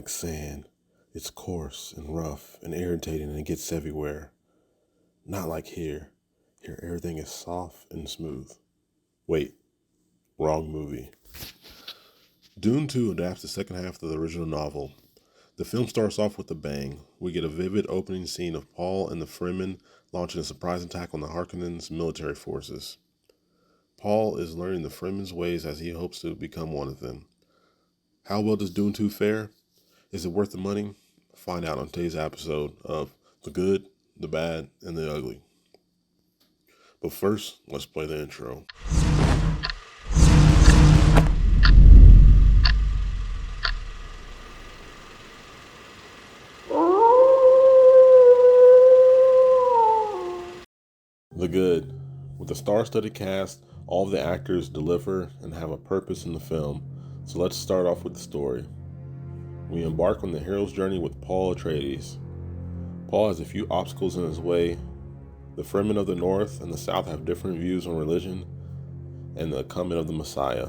like sand. It's coarse and rough and irritating and it gets everywhere. Not like here. Here everything is soft and smooth. Wait, wrong movie. Dune 2 adapts the second half of the original novel. The film starts off with a bang. We get a vivid opening scene of Paul and the Fremen launching a surprise attack on the Harkonnens' military forces. Paul is learning the Fremen's ways as he hopes to become one of them. How well does Dune 2 fare? Is it worth the money? Find out on today's episode of The Good, the Bad, and the Ugly. But first, let's play the intro. The Good. With a star-studded cast, all of the actors deliver and have a purpose in the film. So let's start off with the story. We embark on the hero's journey with Paul Atreides. Paul has a few obstacles in his way. The Fremen of the North and the South have different views on religion and the coming of the Messiah.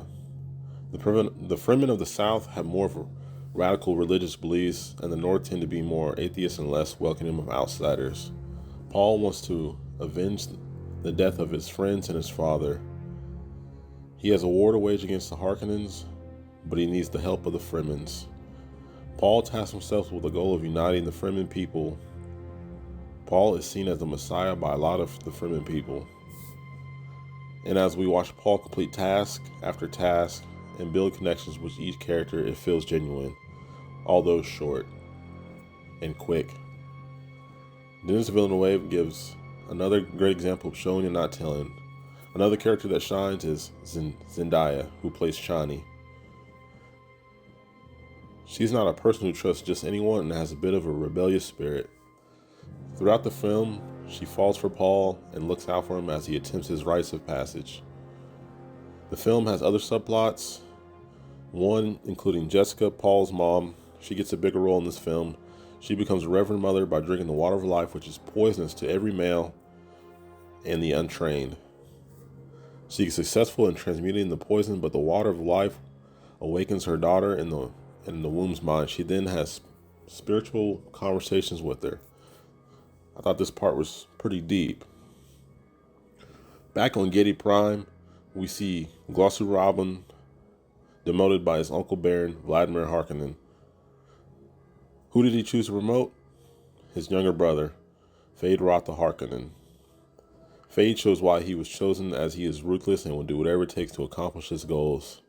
The Fremen of the South have more radical religious beliefs, and the North tend to be more atheist and less welcoming of outsiders. Paul wants to avenge the death of his friends and his father. He has a war to wage against the Harkonnens, but he needs the help of the Fremens. Paul tasks himself with the goal of uniting the Fremen people. Paul is seen as the Messiah by a lot of the Fremen people. And as we watch Paul complete task after task and build connections with each character, it feels genuine, although short and quick. Denis Villeneuve gives another great example of showing and not telling. Another character that shines is Zendaya, who plays Chani. She's not a person who trusts just anyone and has a bit of a rebellious spirit. Throughout the film, she falls for Paul and looks out for him as he attempts his rites of passage. The film has other subplots, one including Jessica, Paul's mom. She gets a bigger role in this film. She becomes a Reverend Mother by drinking the water of life, which is poisonous to every male and the untrained. She is successful in transmuting the poison, but the water of life awakens her daughter in the womb's mind. She then has spiritual conversations with her. I thought this part was pretty deep. Back on Giedi Prime, we see Glossu Robin demoted by his uncle Baron, Vladimir Harkonnen. Who did he choose to promote? His younger brother, Feyd-Rautha Harkonnen. Feyd shows why he was chosen, as he is ruthless and will do whatever it takes to accomplish his goals.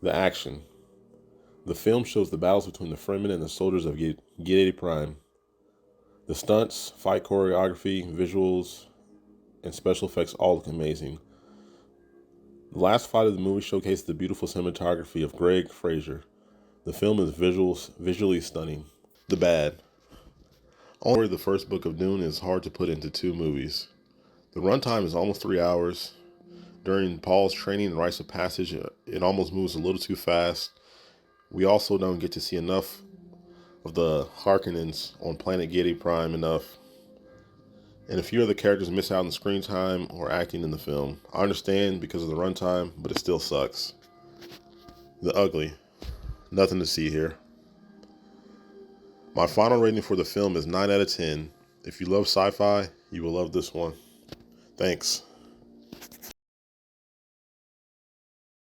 The action. The film shows the battles between the Fremen and the soldiers of Giedi Prime. The stunts, fight choreography, visuals, and special effects all look amazing. The last fight of the movie showcased the beautiful cinematography of Greg Fraser. The film is visually stunning. The bad. Only the first book of Dune is hard to put into two movies. The runtime is almost 3 hours. During Paul's training and rites of passage, it almost moves a little too fast. We also don't get to see enough of the Harkonnens on planet Giedi Prime enough. And a few of the characters miss out on screen time or acting in the film. I understand because of the runtime, but it still sucks. The ugly. Nothing to see here. My final rating for the film is 9 out of 10. If you love sci-fi, you will love this one. Thanks.